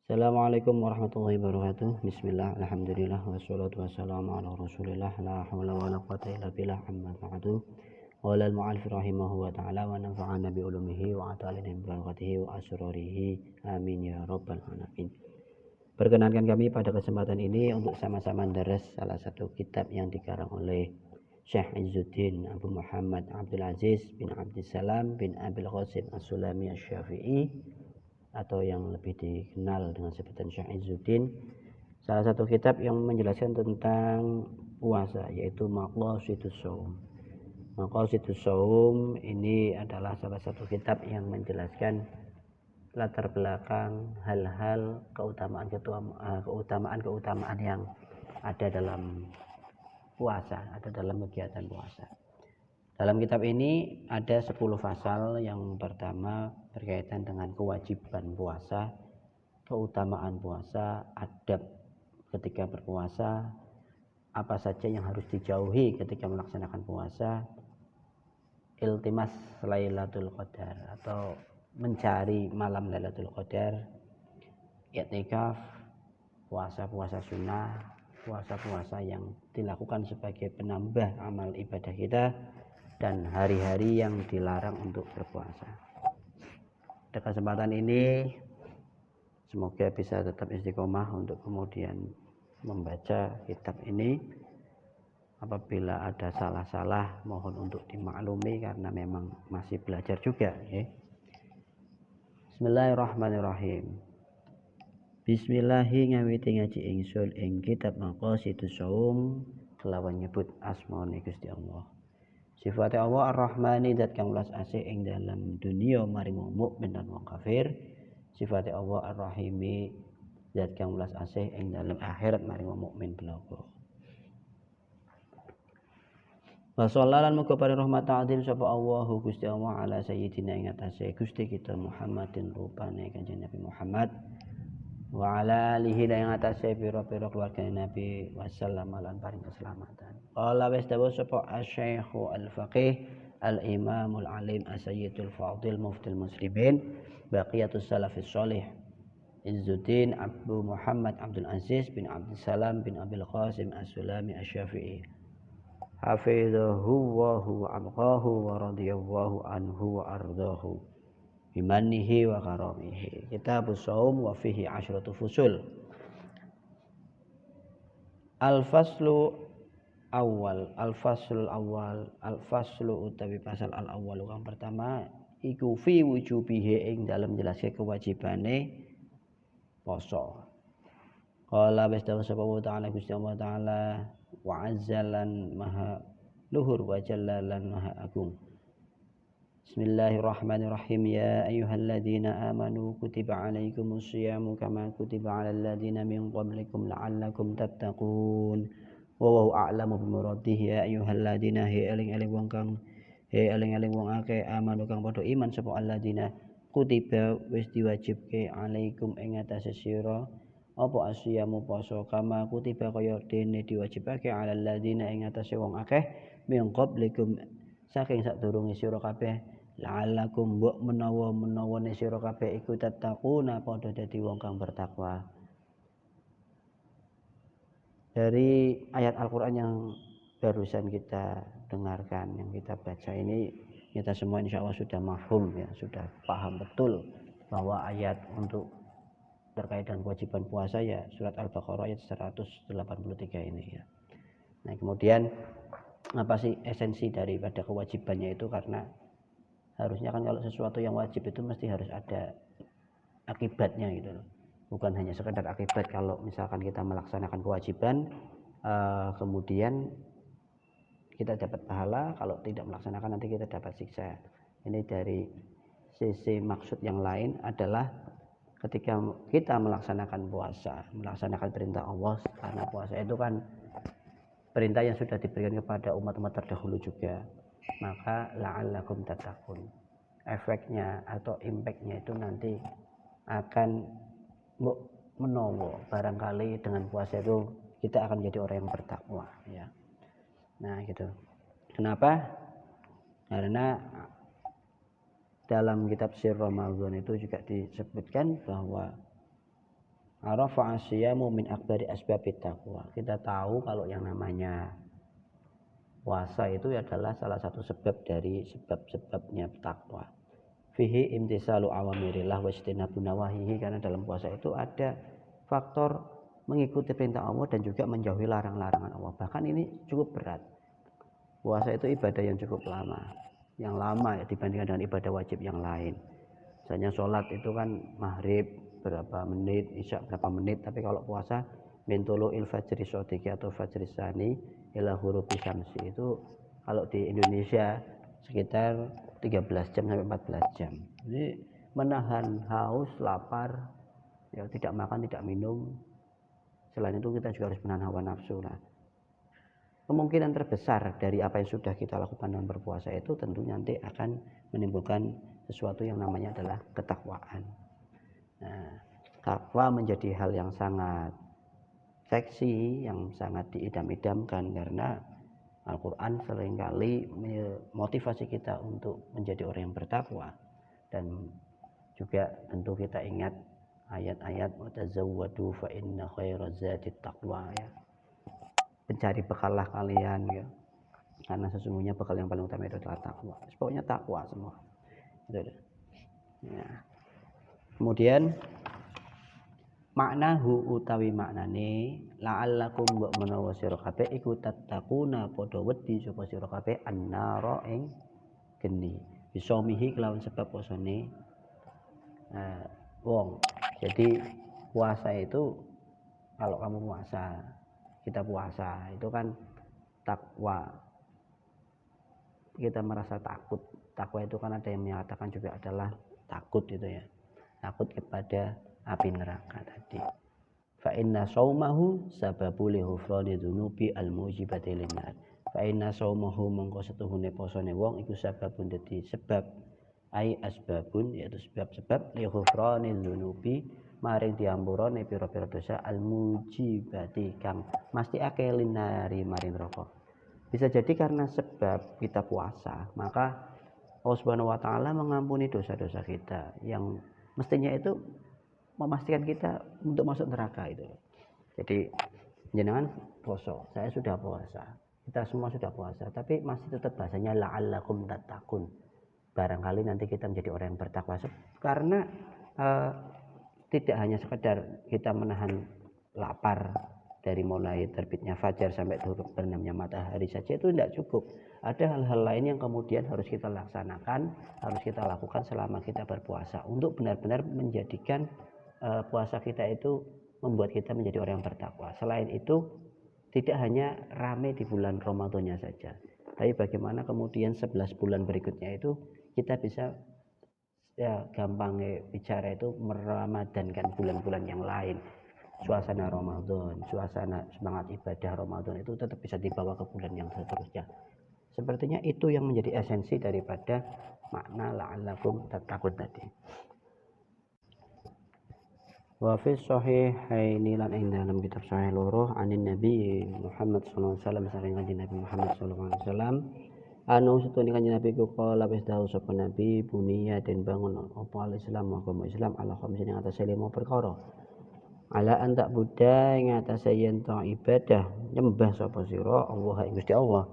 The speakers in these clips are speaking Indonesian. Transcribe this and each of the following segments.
Assalamualaikum warahmatullahi wabarakatuh. Bismillah, alhamdulillah, wassalatu wassalamu ala rasulillah, la hawla wa la quwata illa billah, amma ba'du. Qala al-mu'allif rahimahu wa ta'ala wa nafa'ana bi ulumihi wa atalina bi barakatihi wa asrarihi. Amin ya rabbal alamin. Perkenankan kami pada kesempatan ini untuk sama-sama mendaras salah satu kitab yang dikarang oleh Syekh Izzuddin Abu Muhammad Abdul Aziz bin Abdissalam bin Abil Qasim As-Sulami Asy-Syafi'i, atau yang lebih dikenal dengan sebutan Syekh Izzuddin. Salah satu kitab yang menjelaskan tentang puasa, yaitu Maqasidus Shaum. Maqasidus Shaum ini adalah salah satu kitab yang menjelaskan latar belakang hal-hal keutamaan yang ada dalam puasa, ada dalam kegiatan puasa. Dalam kitab ini ada 10 pasal. Yang pertama berkaitan dengan kewajiban puasa, keutamaan puasa, adab ketika berpuasa, apa saja yang harus dijauhi ketika melaksanakan puasa, iltimas Lailatul Qadar atau mencari malam Lailatul Qadar, i'tikaf, puasa-puasa sunnah, puasa-puasa yang dilakukan sebagai penambah amal ibadah kita, dan hari-hari yang dilarang untuk berpuasa. Pada kesempatan ini semoga bisa tetap istiqomah untuk kemudian membaca kitab ini. Apabila ada salah-salah mohon untuk dimaklumi karena memang masih belajar juga, ya. Bismillahirrahmanirrahim. Bismillahi ngawiti ngaji ingsun ing kitab Maqasidus Shaum kelawan nyebut asmaune Gusti Allah. Sifate Allah Ar-Rahmani, zat kang welas asih ing dalam dunia maring wong mukmin lan wong kafir. Sifate Allah Ar-Rahimi, zat kang welas asih ing dalam akhirat maring wong mukmin bloko. Wa sallallahu muga paring rahmat ta'zim sapa Allahu Gusti Allah ala sayyidina ing atase Gusti kita Muhammadin rupane Kanjeng Nabi Muhammad, wa ala alihi ing atase pira-pira keluargane Nabi wasallam lan paring keselamatan. Qala wis dawuh sapa Asy-Syaikhu Al-Faqih Al-Imamul Alim As-Sayyidul Fadil Muftil Muslimin Baqiyatus Salafis Shalih Izzuddin Abu Muhammad Abdul Aziz bin Abdissalam bin Abil Qasim As-Sulami Asy-Syafi'i, hafizahu wa huwa abqahu wa radiyallahu anhu wa ardahu bimanihi wa karamihi. Kitabus Shaum wa fihi 10 fusul. Al-faslu awal, al-faslul awal, al-faslu utawi pasal al-awwal kang pertama iku fi wujubihi ing dalem jelasake kewajibane poso. Qala bastaghu subhanahu wa ta'ala Gusti Allah taala wa azzalan maha luhur wa jallalan maha agung. Bismillahirrahmanirrahim. Ya ayyuhalladzina amanu kutiba alaikumus syiyamu kama kutiba alal ladzina min qablikum la'allakum tattaqun. Wallahu a'lamu bimuradihi. Ya ayyuhalladzina eling-eling wong kang eling-eling wong akeh amanu kang padha iman sapa alladzina kutiba wis diwajibke alaikum ing atase sira apa asyamu poso kama kutiba kaya dene diwajibake alal ladzina ing atase wong akeh min qablikum saking sadurunge sira kabeh la'allakum mbok menawa-menawane sira kabeh iku tattaquna padha dadi wong kang bertakwa. Dari ayat Al-Qur'an yang barusan kita dengarkan, yang kita baca ini, kita semua insyaallah sudah mafhum, ya, sudah paham betul bahwa ayat untuk terkait dengan kewajiban puasa ya surat Al-Baqarah ayat 183 ini, ya. Nah, kemudian apa sih esensi daripada kewajibannya itu? Karena harusnya kan kalau sesuatu yang wajib itu mesti harus ada akibatnya gitu loh. Bukan hanya sekedar akibat kalau misalkan kita melaksanakan kewajiban kemudian kita dapat pahala, kalau tidak melaksanakan nanti kita dapat siksa. Ini dari sisi maksud yang lain adalah ketika kita melaksanakan puasa, melaksanakan perintah Allah, karena puasa itu kan perintah yang sudah diberikan kepada umat-umat terdahulu juga, maka la'allakum tattaqun. Efeknya atau impactnya itu nanti akan menawa barangkali dengan puasa itu kita akan menjadi orang yang bertakwa, ya. Nah, gitu. Kenapa? Karena dalam kitab Sir Ramadan itu juga disebutkan bahwa arafa asyamu min akbari asbabit taqwa. Kita tahu kalau yang namanya puasa itu adalah salah satu sebab dari sebab-sebabnya takwa. Fihi imtisalu awamirillah wa ijtinabu nawahihi, karena dalam puasa itu ada faktor mengikuti perintah Allah dan juga menjauhi larang-larangan Allah. Bahkan ini cukup berat. Puasa itu ibadah yang cukup lama, yang lama ya, dibandingkan dengan ibadah wajib yang lain. Misalnya sholat itu kan maghrib berapa menit, isya berapa menit, tapi kalau puasa min tulu'il fajri shodiqi atau fajri sani ila hurubi syamsi, itu kalau di Indonesia sekitar 13 jam sampai 14 jam. Jadi menahan haus, lapar, ya tidak makan, tidak minum. Selain itu kita juga harus menahan hawa nafsu. Nah, kemungkinan terbesar dari apa yang sudah kita lakukan dalam berpuasa itu tentu nanti akan menimbulkan sesuatu yang namanya adalah ketakwaan. Nah, takwa menjadi hal yang sangat seksi, yang sangat diidam-idamkan, karena Al-Quran seringkali memotivasi kita untuk menjadi orang yang bertakwa. Dan juga tentu kita ingat ayat-ayat watazawwadu fa inna khairaz zadit taqwa, ya. Mencari bekallah kalian, ya, karena sesungguhnya bekal yang paling utama itu adalah takwa. Pokoknya takwa semua. Gitu. Ya. Kemudian maknahu utawi maknane la'allakum wa menawa sira kabeh iku tattaquna padha wedi sapa sira kabeh annara ing geni bisa mihi kelawan sebab posone wong. Jadi puasa itu, kalau kamu puasa, kita puasa itu kan takwa, kita merasa takut. Takwa itu kan ada yang menyatakan juga adalah takut itu ya, takut kepada api neraka tadi. Fa inna saumahu sababul ghufrani dzunubi al-mujibati linnar. Fa inna saumahu mongko setuhune posone wong iku sababun dadi sebab, ai asbabun yaitu sebab-sebab li ghufrani dzunubi maring diampurane pira-pira dosa al-mujibati kang mesti akeh linari maring neraka. Bisa jadi karena sebab kita puasa, maka Allah Subhanahu wa taala mengampuni dosa-dosa kita yang mestinya itu memastikan kita untuk masuk neraka itu. Jadi jenengan poso, saya sudah puasa, kita semua sudah puasa, tapi masih tetap bahasanya la'allakum tattaqun. Barangkali nanti kita menjadi orang yang bertakwa, karena tidak hanya sekedar kita menahan lapar dari mulai terbitnya fajar sampai terbenamnya matahari saja, itu tidak cukup. Ada hal-hal lain yang kemudian harus kita laksanakan, harus kita lakukan selama kita berpuasa untuk benar-benar menjadikan puasa kita itu membuat kita menjadi orang yang bertakwa. Selain itu, tidak hanya rame di bulan Ramadannya saja, tapi bagaimana kemudian 11 bulan berikutnya itu kita bisa, ya gampang bicara itu, meramadankan bulan-bulan yang lain. Suasana Ramadan, suasana semangat ibadah Ramadan itu tetap bisa dibawa ke bulan yang seterusnya. Sepertinya itu yang menjadi esensi daripada makna la'allakum tattaqun tadi. Wa fi sahihaini lan ing dalam kitab sahih loro anin Nabi Muhammad sallallahu alaihi wasallam saring kanjeng Nabi Muhammad sallallahu alaihi wasallam anu setune kanjeng Nabi ku qala wis dawuh sapa Nabi buniya den bangun apa al-Islam agama Islam ala khamsin ing atase 5 perkara. Ala antak Buddha ing atase yen to ibadah nyembah sapa sira Allah ing Gusti Allah.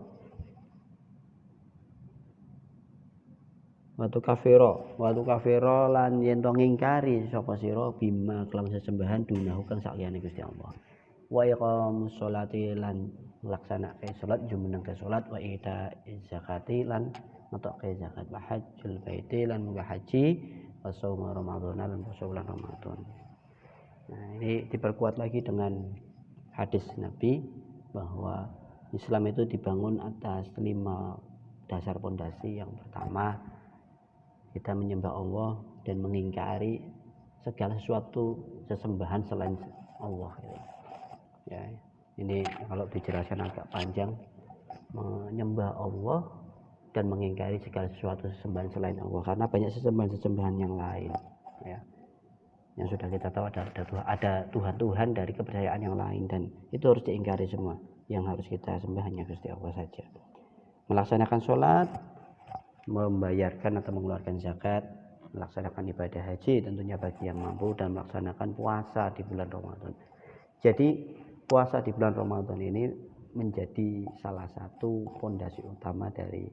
Watu kafiro lan yen to ngingkari sapa sira bima kelawan sesembahan dunahu kang sakliyane Gusti Allah. Wa iqamus sholati lan nglaksanake salat jumenengke salat, wa ita zakati lan ngetokke zakat, wa hajjul baiti lan munggah haji, wa shaum Ramadan lan puasa bulan Ramadan. Nah, ini diperkuat lagi dengan hadis Nabi bahwa Islam itu dibangun atas 5 dasar pondasi. Yang pertama, kita menyembah Allah dan mengingkari segala sesuatu sesembahan selain Allah. Ya, ini kalau dijelaskan agak panjang, menyembah Allah dan mengingkari segala sesuatu sesembahan selain Allah, karena banyak sesembahan yang lain. Ya, yang sudah kita tahu ada Tuhan dari kepercayaan yang lain, dan itu harus diingkari semua. Yang harus kita sembah hanya Gusti Allah saja. Melaksanakan sholat, membayarkan atau mengeluarkan zakat, melaksanakan ibadah haji tentunya bagi yang mampu, dan melaksanakan puasa di bulan Ramadan. Jadi puasa di bulan Ramadan ini menjadi salah satu fondasi utama dari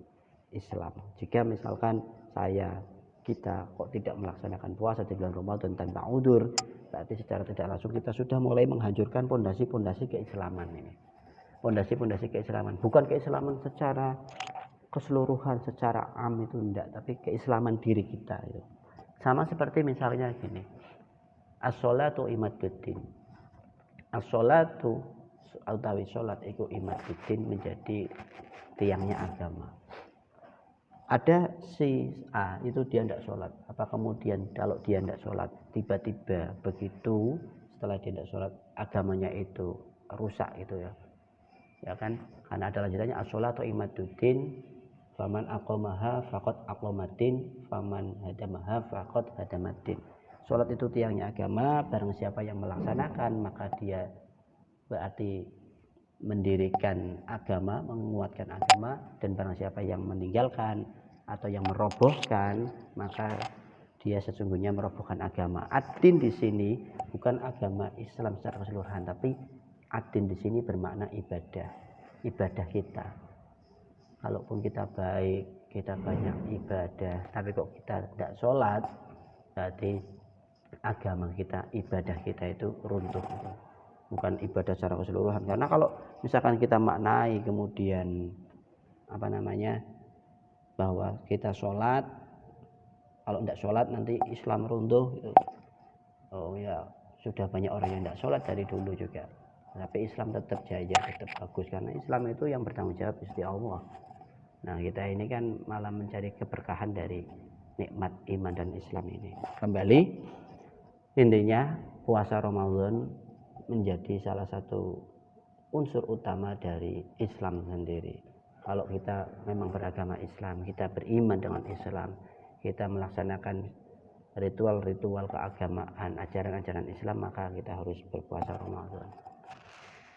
Islam. Jika misalkan kita kok tidak melaksanakan puasa di bulan Ramadan tanpa udzur, berarti secara tidak langsung kita sudah mulai menghancurkan fondasi-fondasi keislaman ini. Fondasi-fondasi keislaman, bukan keislaman secara keseluruhan, secara am itu enggak, tapi keislaman diri kita itu. Sama seperti misalnya gini, as-sholatu imaduddin. As-sholatu utawi sholat iku imaduddin, menjadi tiangnya agama. Ada si A itu dia tidak sholat, apa kemudian kalau dia tidak sholat tiba-tiba begitu setelah dia tidak sholat agamanya itu rusak itu ya kan, karena ada lanjutannya as-sholatu imaduddin faman aqamaha faqad aqamaddin faman hadamaha faqad hadamaddin. Sholat itu tiangnya agama, barang siapa yang melaksanakan maka dia berarti mendirikan agama, menguatkan agama, dan barang siapa yang meninggalkan atau yang merobohkan maka dia sesungguhnya merobohkan agama. Ad-din di sini bukan agama Islam secara keseluruhan, tapi ad-din di sini bermakna ibadah kita. Kalaupun kita baik, kita banyak ibadah, tapi kok kita tidak sholat, berarti agama kita, ibadah kita itu runtuh. Bukan ibadah secara keseluruhan. Karena kalau misalkan kita maknai kemudian bahwa kita sholat, kalau tidak sholat nanti Islam runtuh gitu. Oh ya, sudah banyak orang yang tidak sholat dari dulu juga, tapi Islam tetap jaya, tetap bagus, karena Islam itu yang bertanggung jawab Gusti Allah. Nah kita ini kan malah mencari keberkahan dari nikmat iman dan Islam ini. Kembali intinya, puasa Ramadan menjadi salah satu unsur utama dari Islam sendiri. Kalau kita memang beragama Islam, kita beriman dengan Islam, kita melaksanakan ritual-ritual keagamaan, ajaran-ajaran Islam, maka kita harus berpuasa Ramadan.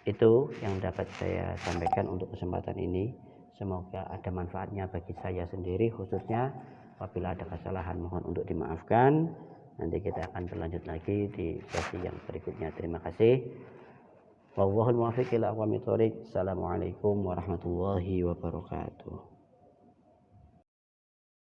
Itu yang dapat saya sampaikan untuk kesempatan ini. Semoga ada manfaatnya bagi saya sendiri khususnya. Apabila ada kesalahan mohon untuk dimaafkan. Nanti kita akan berlanjut lagi di sesi yang berikutnya. Terima kasih. Wallahul muwaffiq ila aqwamit thoriq. Assalamualaikum warahmatullahi wabarakatuh.